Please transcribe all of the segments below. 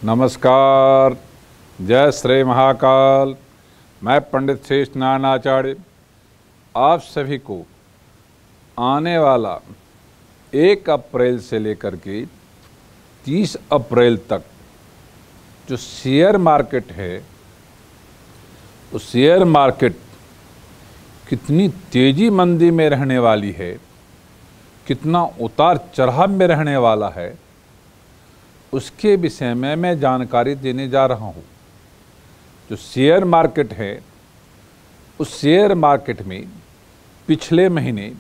नमस्कार। जय श्री महाकाल। मैं पंडित शेष नारायण आचार्य आप सभी को आने वाला 1 अप्रैल से लेकर के 30 अप्रैल तक जो शेयर मार्केट है, उस शेयर मार्केट कितनी तेजी मंदी में रहने वाली है, कितना उतार चढ़ाव में रहने वाला है, उसके विषय में मैं जानकारी देने जा रहा हूँ। जो शेयर मार्केट है, उस शेयर मार्केट में पिछले महीने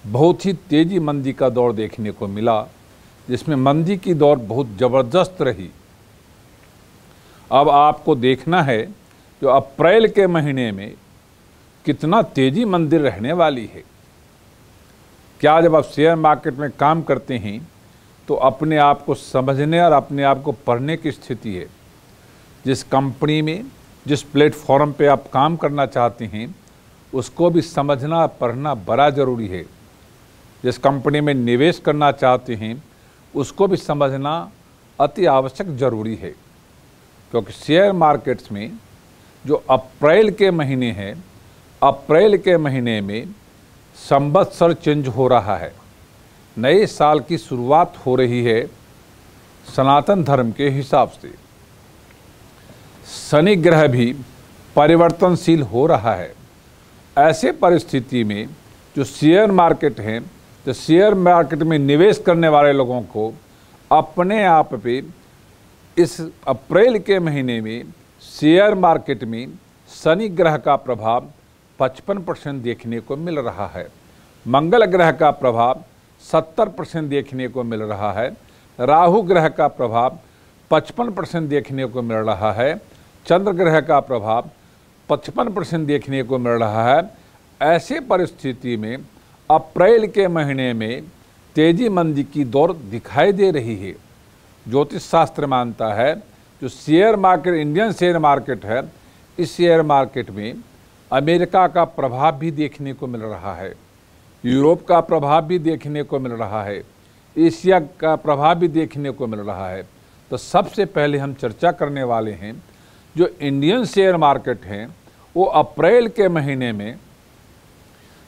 बहुत ही तेजी मंदी का दौर देखने को मिला, जिसमें मंदी की दौर बहुत ज़बरदस्त रही। अब आपको देखना है जो अप्रैल के महीने में कितना तेजी मंदी रहने वाली है। क्या जब आप शेयर मार्केट में काम करते हैं तो अपने आप को समझने और अपने आप को पढ़ने की स्थिति है। जिस कंपनी में, जिस प्लेटफॉर्म पे आप काम करना चाहते हैं, उसको भी समझना पढ़ना बड़ा ज़रूरी है। जिस कंपनी में निवेश करना चाहते हैं, उसको भी समझना अति आवश्यक ज़रूरी है, क्योंकि शेयर मार्केट्स में जो अप्रैल के महीने हैं, अप्रैल के महीने में संवत्सर चेंज हो रहा है। नए साल की शुरुआत हो रही है सनातन धर्म के हिसाब से। शनि ग्रह भी परिवर्तनशील हो रहा है। ऐसे परिस्थिति में जो शेयर मार्केट है, तो शेयर मार्केट में निवेश करने वाले लोगों को अपने आप पे इस अप्रैल के महीने में शेयर मार्केट में शनि ग्रह का प्रभाव 55% देखने को मिल रहा है। मंगल ग्रह का प्रभाव 70% देखने को मिल रहा है। राहु ग्रह का प्रभाव 55% देखने को मिल रहा है। चंद्र ग्रह का प्रभाव 55% देखने को मिल रहा है। ऐसे परिस्थिति में अप्रैल के महीने में तेजी मंदी की दौर दिखाई दे रही है। ज्योतिष शास्त्र मानता है जो share market, Indian share market है, इस शेयर मार्केट में अमेरिका का प्रभाव भी देखने को मिल रहा है, यूरोप का प्रभाव भी देखने को मिल रहा है, एशिया का प्रभाव भी देखने को मिल रहा है। तो सबसे पहले हम चर्चा करने वाले हैं जो इंडियन शेयर मार्केट हैं, वो अप्रैल के महीने में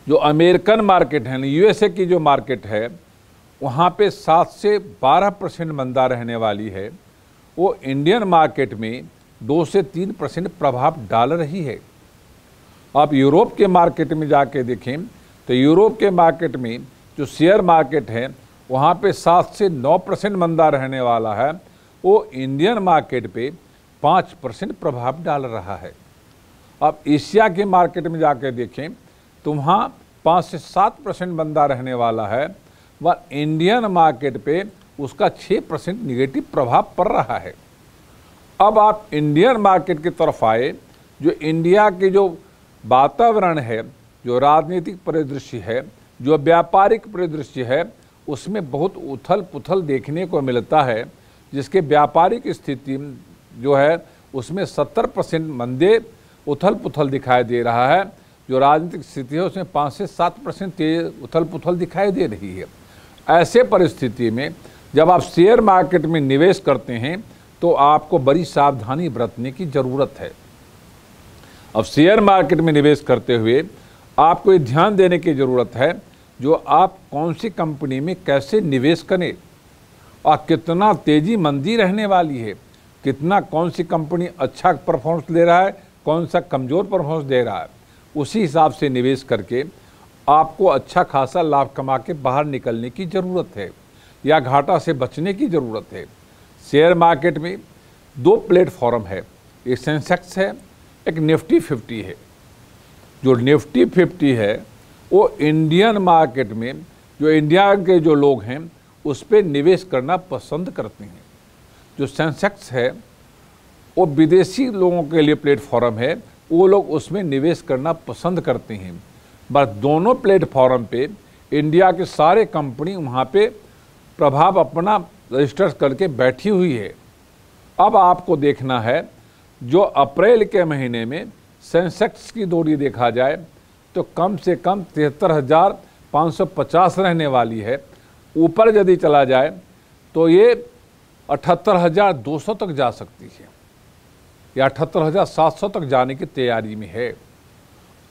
जो अमेरिकन मार्केट है, यूएसए की जो मार्केट है, वहाँ पे 7 से 12% मंदा रहने वाली है। वो इंडियन मार्केट में 2 से 3% प्रभाव डाल रही है। आप यूरोप के मार्केट में जाके देखें तो यूरोप के मार्केट में जो शेयर मार्केट है, वहाँ पे 7 से 9% मंदा रहने वाला है। वो इंडियन मार्केट पे 5% प्रभाव डाल रहा है। अब एशिया के मार्केट में जाके देखें तो वहाँ 5 से 7% मंदा रहने वाला है, वह इंडियन मार्केट पे उसका 6% निगेटिव प्रभाव पड़ रहा है। अब आप इंडियन मार्केट की तरफ आए, जो इंडिया की जो वातावरण है, जो राजनीतिक परिदृश्य है, जो व्यापारिक परिदृश्य है, उसमें बहुत उथल पुथल देखने को मिलता है, जिसके व्यापारिक स्थिति जो है उसमें 70% मंदे उथल पुथल दिखाई दे रहा है। जो राजनीतिक स्थिति है उसमें 5 से 7% तेज उथल पुथल दिखाई दे रही है। ऐसे परिस्थिति में जब आप शेयर मार्केट में निवेश करते हैं तो आपको बड़ी सावधानी बरतने की ज़रूरत है। अब शेयर मार्केट में निवेश करते हुए आपको ये ध्यान देने की ज़रूरत है जो आप कौन सी कंपनी में कैसे निवेश करें और कितना तेजी मंदी रहने वाली है, कितना कौन सी कंपनी अच्छा परफॉर्मेंस दे रहा है, कौन सा कमज़ोर परफॉर्मेंस दे रहा है, उसी हिसाब से निवेश करके आपको अच्छा खासा लाभ कमा के बाहर निकलने की ज़रूरत है या घाटा से बचने की ज़रूरत है। शेयर मार्केट में 2 प्लेटफॉर्म है, एक सेंसेक्स है, एक निफ्टी 50 है। जो निफ्टी 50 है वो इंडियन मार्केट में जो इंडिया के जो लोग हैं उस पर निवेश करना पसंद करते हैं। जो सेंसेक्स है वो विदेशी लोगों के लिए प्लेटफॉर्म है, वो लोग उसमें निवेश करना पसंद करते हैं। बस दोनों प्लेटफॉर्म पे इंडिया के सारे कंपनी वहाँ पे प्रभाव अपना रजिस्टर करके बैठी हुई है। अब आपको देखना है जो अप्रैल के महीने में सेंसेक्स की दूरी देखा जाए तो कम से कम 73,550 रहने वाली है। ऊपर यदि चला जाए तो ये 78,200 तक जा सकती है या 78,700 तक जाने की तैयारी में है।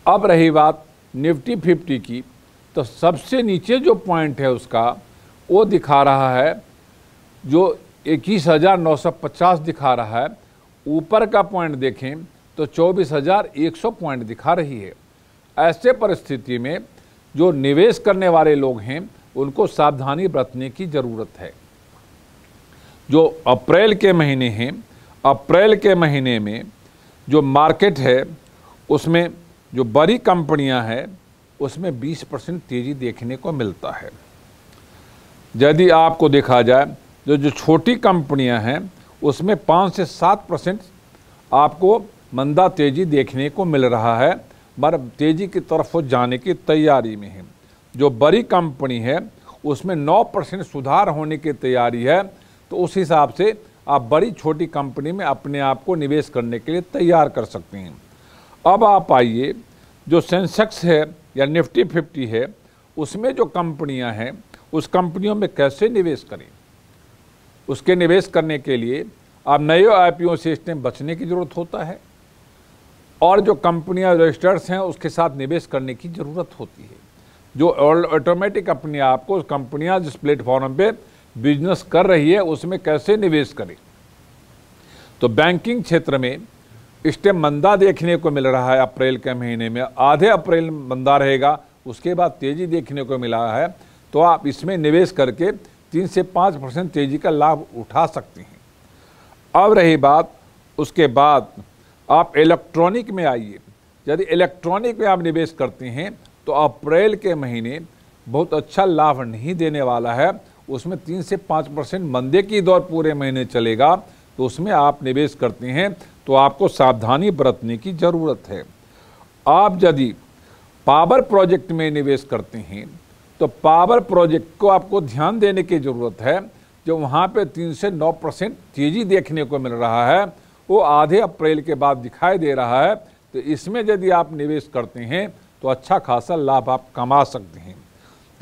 अब रही बात निफ्टी 50 की, तो सबसे नीचे जो पॉइंट है उसका वो दिखा रहा है जो 21,950 दिखा रहा है। ऊपर का पॉइंट देखें तो 24,100 पॉइंट दिखा रही है। ऐसे परिस्थिति में जो निवेश करने वाले लोग हैं उनको सावधानी बरतने की ज़रूरत है। जो अप्रैल के महीने हैं, अप्रैल के महीने में जो मार्केट है उसमें जो बड़ी कंपनियां हैं उसमें 20% तेज़ी देखने को मिलता है। यदि आपको देखा जाए जो छोटी कंपनियां हैं उसमें 5 से 7% आपको मंदा तेज़ी देखने को मिल रहा है, पर तेज़ी की तरफ वो जाने की तैयारी में है। जो बड़ी कंपनी है उसमें 9% सुधार होने की तैयारी है, तो उस हिसाब से आप बड़ी छोटी कंपनी में अपने आप को निवेश करने के लिए तैयार कर सकते हैं। अब आप आइए जो सेंसेक्स है या निफ्टी 50 है उसमें जो कंपनियां हैं उस कंपनियों में कैसे निवेश करें। उसके निवेश करने के लिए आप नए आईपीओ से इस टाइम बचने की ज़रूरत होता है और जो कंपनियां रजिस्टर्स हैं उसके साथ निवेश करने की ज़रूरत होती है। जो ऑटोमेटिक अपने आप को कंपनियां जिस प्लेटफॉर्म पे बिजनेस कर रही है उसमें कैसे निवेश करें। तो बैंकिंग क्षेत्र में इस टाइम मंदा देखने को मिल रहा है। अप्रैल के महीने में आधे अप्रैल मंदा रहेगा, उसके बाद तेज़ी देखने को मिला है, तो आप इसमें निवेश करके 3 से 5% तेज़ी का लाभ उठा सकते हैं। अब रही बात उसके बाद आप इलेक्ट्रॉनिक में आइए। यदि इलेक्ट्रॉनिक में आप निवेश करते हैं तो अप्रैल के महीने बहुत अच्छा लाभ नहीं देने वाला है। उसमें 3 से 5% मंदे की दौर पूरे महीने चलेगा, तो उसमें आप निवेश करते हैं तो आपको सावधानी बरतने की ज़रूरत है। आप यदि पावर प्रोजेक्ट में निवेश करते हैं तो पावर प्रोजेक्ट को आपको ध्यान देने की ज़रूरत है। जो वहाँ पे 3 से 9% तेज़ी देखने को मिल रहा है वो आधे अप्रैल के बाद दिखाई दे रहा है, तो इसमें यदि आप निवेश करते हैं तो अच्छा खासा लाभ आप कमा सकते हैं।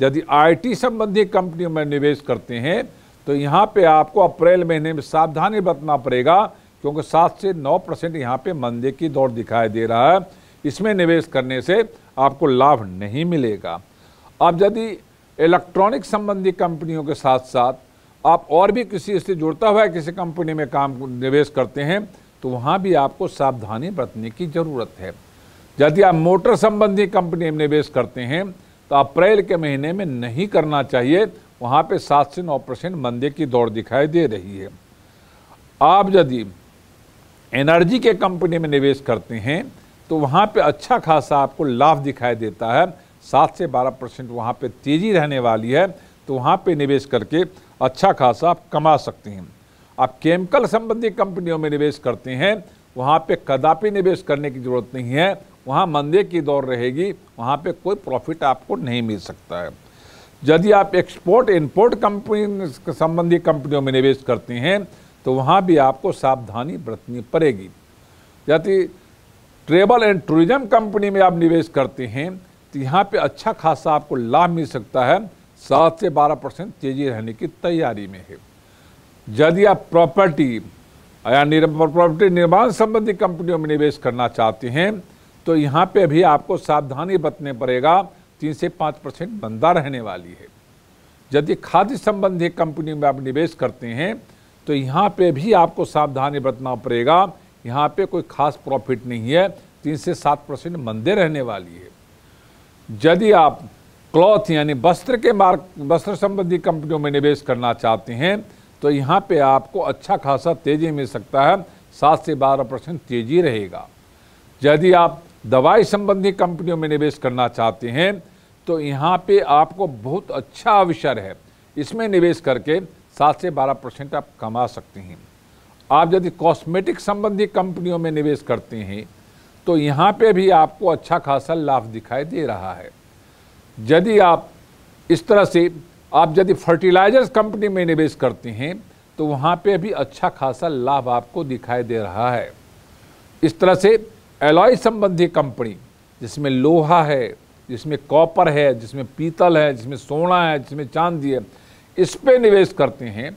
यदि आईटी संबंधी कंपनियों में निवेश करते हैं तो यहाँ पे आपको अप्रैल महीने में सावधानी बरतना पड़ेगा, क्योंकि 7 से 9% यहाँ पे मंदे की दौर दिखाई दे रहा है। इसमें निवेश करने से आपको लाभ नहीं मिलेगा। अब यदि इलेक्ट्रॉनिक संबंधी कंपनियों के साथ साथ आप और भी किसी से जुड़ता हुआ किसी कंपनी में निवेश करते हैं तो वहाँ भी आपको सावधानी बरतने की ज़रूरत है। यदि आप मोटर संबंधी कंपनी में निवेश करते हैं तो अप्रैल के महीने में नहीं करना चाहिए, वहाँ पे 7 से 9% मंदे की दौड़ दिखाई दे रही है। आप यदि एनर्जी के कंपनी में निवेश करते हैं तो वहाँ पे अच्छा खासा आपको लाभ दिखाई देता है, 7 से 12% वहाँ पे तेज़ी रहने वाली है, तो वहाँ पे निवेश करके अच्छा खासा आप कमा सकते हैं। आप केमिकल संबंधी कंपनियों में निवेश करते हैं, वहाँ पे कदापि निवेश करने की ज़रूरत नहीं है, वहाँ मंदे की दौर रहेगी, वहाँ पे कोई प्रॉफिट आपको नहीं मिल सकता है। यदि आप एक्सपोर्ट इंपोर्ट कंपनी संबंधी कंपनियों में निवेश करते हैं तो वहाँ भी आपको सावधानी बरतनी पड़ेगी। यदि ट्रेवल एंड टूरिज्म कंपनी में आप निवेश करते हैं तो यहाँ पे अच्छा खासा आपको लाभ मिल सकता है, 7 से 12% तेज़ी रहने की तैयारी में है। यदि आप प्रॉपर्टी या प्रॉपर्टी निर्माण संबंधी कंपनियों में निवेश करना चाहते हैं तो यहाँ पे भी आपको सावधानी बरतने पड़ेगा, 3 से 5% मंदा रहने वाली है। यदि खाद्य संबंधी कंपनी में आप निवेश करते हैं तो यहाँ पे भी आपको सावधानी बरतना पड़ेगा, यहाँ पे कोई खास प्रॉफिट नहीं है, 3 से 7% मंदे रहने वाली है। यदि आप क्लॉथ यानी वस्त्र संबंधी कंपनियों में निवेश करना चाहते हैं तो यहाँ पे आपको अच्छा खासा तेज़ी मिल सकता है, 7 से 12% तेज़ी रहेगा। यदि आप दवाई संबंधी कंपनियों में निवेश करना चाहते हैं तो यहाँ पे आपको बहुत अच्छा अवसर है, इसमें निवेश करके 7 से 12% आप कमा सकते हैं। आप यदि कॉस्मेटिक संबंधी कंपनियों में निवेश करते हैं तो यहाँ पे भी आपको अच्छा खासा लाभ दिखाई दे रहा है। यदि आप इस तरह से आप यदि फर्टिलाइजर्स कंपनी में निवेश करते हैं तो वहाँ पे भी अच्छा खासा लाभ आपको दिखाई दे रहा है। इस तरह से एलॉय संबंधी कंपनी जिसमें लोहा है, जिसमें कॉपर है, जिसमें पीतल है, जिसमें सोना है, जिसमें चांदी है, इस पे निवेश करते हैं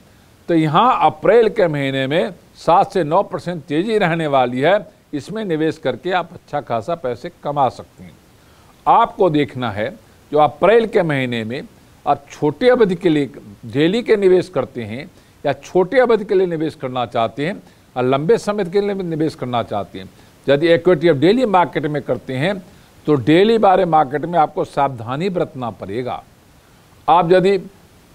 तो यहाँ अप्रैल के महीने में 7 से 9% तेजी रहने वाली है। इसमें निवेश करके आप अच्छा खासा पैसे कमा सकते हैं। आपको देखना है जो अप्रैल के महीने में आप छोटे अवधि के लिए डेली के निवेश करते हैं या छोटे अवधि के लिए निवेश करना चाहते हैं और लंबे समय के लिए निवेश करना चाहते हैं। यदि इक्विटी ऑफ डेली मार्केट में करते हैं तो डेली बारे मार्केट में आपको सावधानी बरतना पड़ेगा। आप यदि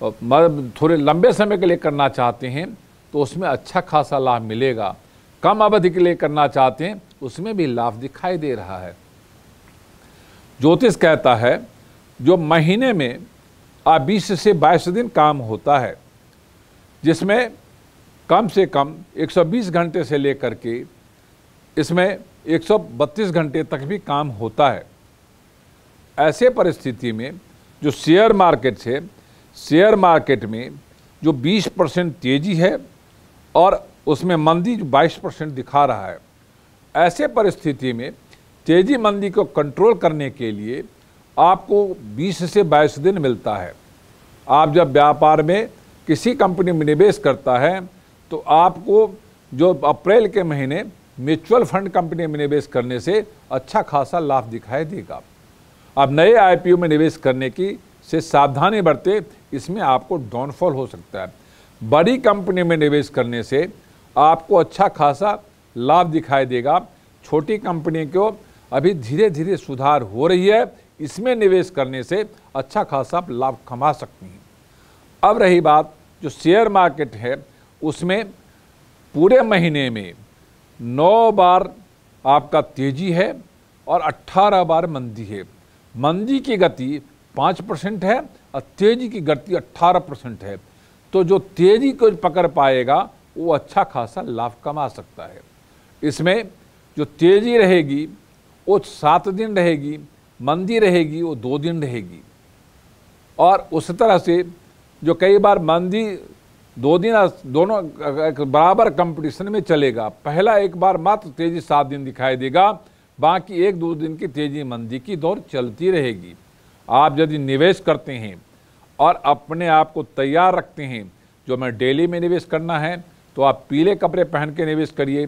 थोड़े लंबे समय के लिए करना चाहते हैं तो उसमें अच्छा खासा लाभ मिलेगा। कम अवधि के लिए करना चाहते हैं उसमें भी लाभ दिखाई दे रहा है। ज्योतिष कहता है जो महीने में 20 से 22 दिन काम होता है, जिसमें कम से कम 120 घंटे से लेकर के इसमें 132 घंटे तक भी काम होता है। ऐसे परिस्थिति में जो शेयर मार्केट है, शेयर मार्केट में जो 20% तेजी है और उसमें मंदी जो 22% दिखा रहा है, ऐसे परिस्थिति में तेजी मंदी को कंट्रोल करने के लिए आपको 20 से 22 दिन मिलता है। आप जब व्यापार में किसी कंपनी में निवेश करता है तो आपको जो अप्रैल के महीने म्यूचुअल फंड कंपनी में निवेश करने से अच्छा खासा लाभ दिखाई देगा। आप नए आईपीओ में निवेश करने की से सावधानी बरते, इसमें आपको डाउनफॉल हो सकता है। बड़ी कंपनी में निवेश करने से आपको अच्छा खासा लाभ दिखाई देगा। छोटी कंपनी को अभी धीरे धीरे सुधार हो रही है, इसमें निवेश करने से अच्छा खासा लाभ कमा सकती हैं। अब रही बात जो शेयर मार्केट है, उसमें पूरे महीने में 9 बार आपका तेजी है और 18 बार मंदी है। मंदी की गति 5% है और तेजी की गति 18% है। तो जो तेजी को पकड़ पाएगा वो अच्छा खासा लाभ कमा सकता है। इसमें जो तेजी रहेगी वो 7 दिन रहेगी, मंदी रहेगी वो 2 दिन रहेगी। और उस तरह से जो कई बार मंदी 2 दिन दोनों बराबर कंपटीशन में चलेगा। पहला एक बार मात्र तेजी 7 दिन दिखाई देगा, बाकी 1-2 दिन की तेजी मंदी की दौर चलती रहेगी। आप यदि निवेश करते हैं और अपने आप को तैयार रखते हैं जो मैं डेली में निवेश करना है, तो आप पीले कपड़े पहन के निवेश करिए,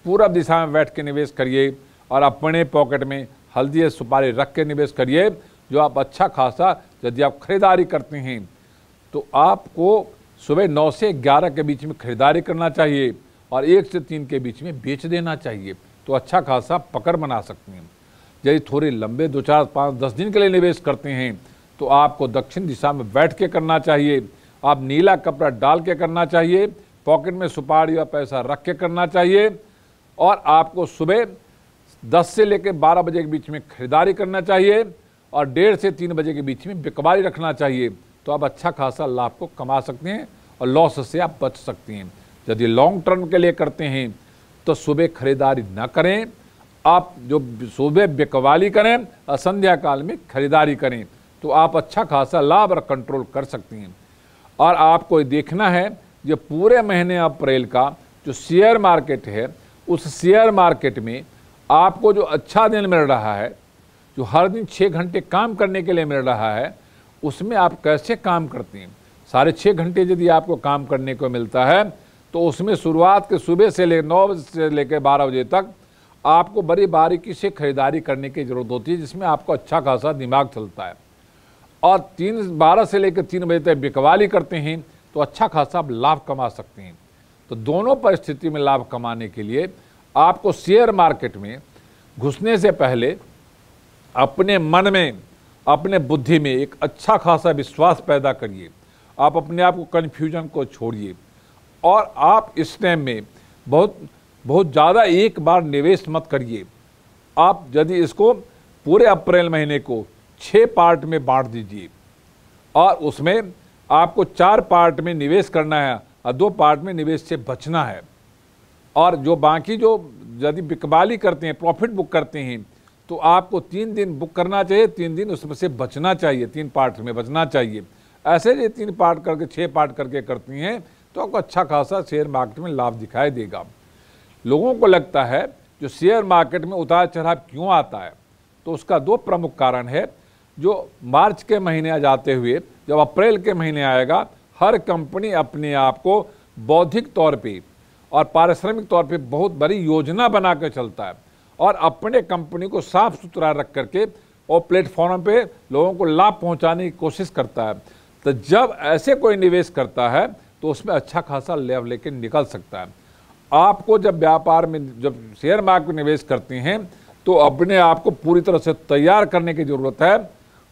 पूरब दिशा में बैठ के निवेश करिए और अपने पॉकेट में हल्दी या सुपारी रख के निवेश करिए। जो आप अच्छा खासा यदि आप खरीदारी करते हैं तो आपको सुबह 9 से 11 के बीच में खरीदारी करना चाहिए और 1 से 3 के बीच में बेच देना चाहिए, तो अच्छा खासा पकड़ बना सकते हैं। यदि थोड़े लंबे 2, 4, 5, 10 दिन के लिए निवेश करते हैं तो आपको दक्षिण दिशा में बैठ के करना चाहिए। आप नीला कपड़ा डाल के करना चाहिए, पॉकेट में सुपारी या पैसा रख के करना चाहिए और आपको सुबह 10 से लेकर 12 बजे के बीच में खरीदारी करना चाहिए और 1:30 से 3 बजे के बीच में बिकवाली रखना चाहिए। तो आप अच्छा खासा लाभ को कमा सकते हैं और लॉस से आप बच सकते हैं। यदि लॉन्ग टर्म के लिए करते हैं तो सुबह खरीदारी न करें, आप जो सुबह बिकवाली करें और संध्या काल में खरीदारी करें, तो आप अच्छा खासा लाभ और कंट्रोल कर सकते हैं। और आपको देखना है जो पूरे महीने अप्रैल का जो शेयर मार्केट है, उस शेयर मार्केट में आपको जो अच्छा दिन मिल रहा है, जो हर दिन 6 घंटे काम करने के लिए मिल रहा है, उसमें आप कैसे काम करते हैं। 6.5 घंटे यदि आपको काम करने को मिलता है तो उसमें शुरुआत के सुबह से 9 बजे से लेकर 12 बजे तक आपको बड़ी बारीकी से खरीदारी करने की ज़रूरत होती है, जिसमें आपको अच्छा खासा दिमाग चलता है। और 12 से लेकर 3 बजे तक बिकवाली करते हैं तो अच्छा खासा आप लाभ कमा सकते हैं। तो दोनों परिस्थिति में लाभ कमाने के लिए आपको शेयर मार्केट में घुसने से पहले अपने मन में, अपने बुद्धि में एक अच्छा खासा विश्वास पैदा करिए। आप अपने आप को कन्फ्यूजन को छोड़िए और आप इस टाइम में बहुत ज़्यादा एक बार निवेश मत करिए। आप यदि इसको पूरे अप्रैल महीने को 6 पार्ट में बांट दीजिए और उसमें आपको 4 पार्ट में निवेश करना है और 2 पार्ट में निवेश से बचना है। और जो बाकी जो यदि बिकवाली करते हैं, प्रॉफिट बुक करते हैं, तो आपको 3 दिन बुक करना चाहिए, 3 दिन उसमें से बचना चाहिए, 3 पार्ट में बचना चाहिए। ऐसे ये 3 पार्ट करके 6 पार्ट करके करती हैं तो आपको अच्छा खासा शेयर मार्केट में लाभ दिखाई देगा। लोगों को लगता है जो शेयर मार्केट में उतार चढ़ाव क्यों आता है, तो उसका 2 प्रमुख कारण है। जो मार्च के महीने आ जाते हुए जब अप्रैल के महीने आएगा, हर कंपनी अपने आप को बौद्धिक तौर पे और पारिश्रमिक तौर पे बहुत बड़ी योजना बना कर चलता है और अपने कंपनी को साफ सुथरा रख करके और प्लेटफॉर्म पे लोगों को लाभ पहुंचाने की कोशिश करता है। तो जब ऐसे कोई निवेश करता है तो उसमें अच्छा खासा लाभ लेके निकल सकता है। आपको जब व्यापार में, जब शेयर मार्केट में निवेश करते हैं तो अपने आप को पूरी तरह से तैयार करने की ज़रूरत है।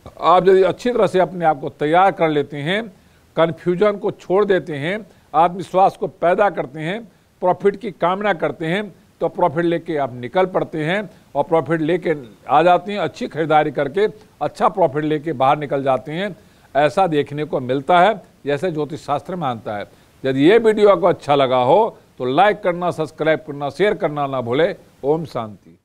आप यदि अच्छी तरह से अपने आप को तैयार कर लेते हैं, कन्फ्यूजन को छोड़ देते हैं, आत्मविश्वास को पैदा करते हैं, प्रॉफिट की कामना करते हैं, तो प्रॉफिट लेके आप निकल पड़ते हैं और प्रॉफिट लेके आ जाते हैं। अच्छी खरीदारी करके अच्छा प्रॉफिट लेके बाहर निकल जाते हैं। ऐसा देखने को मिलता है जैसे ज्योतिष शास्त्र मानता है। यदि ये वीडियो आपको अच्छा लगा हो तो लाइक करना, सब्सक्राइब करना, शेयर करना ना भूले। ओम शांति।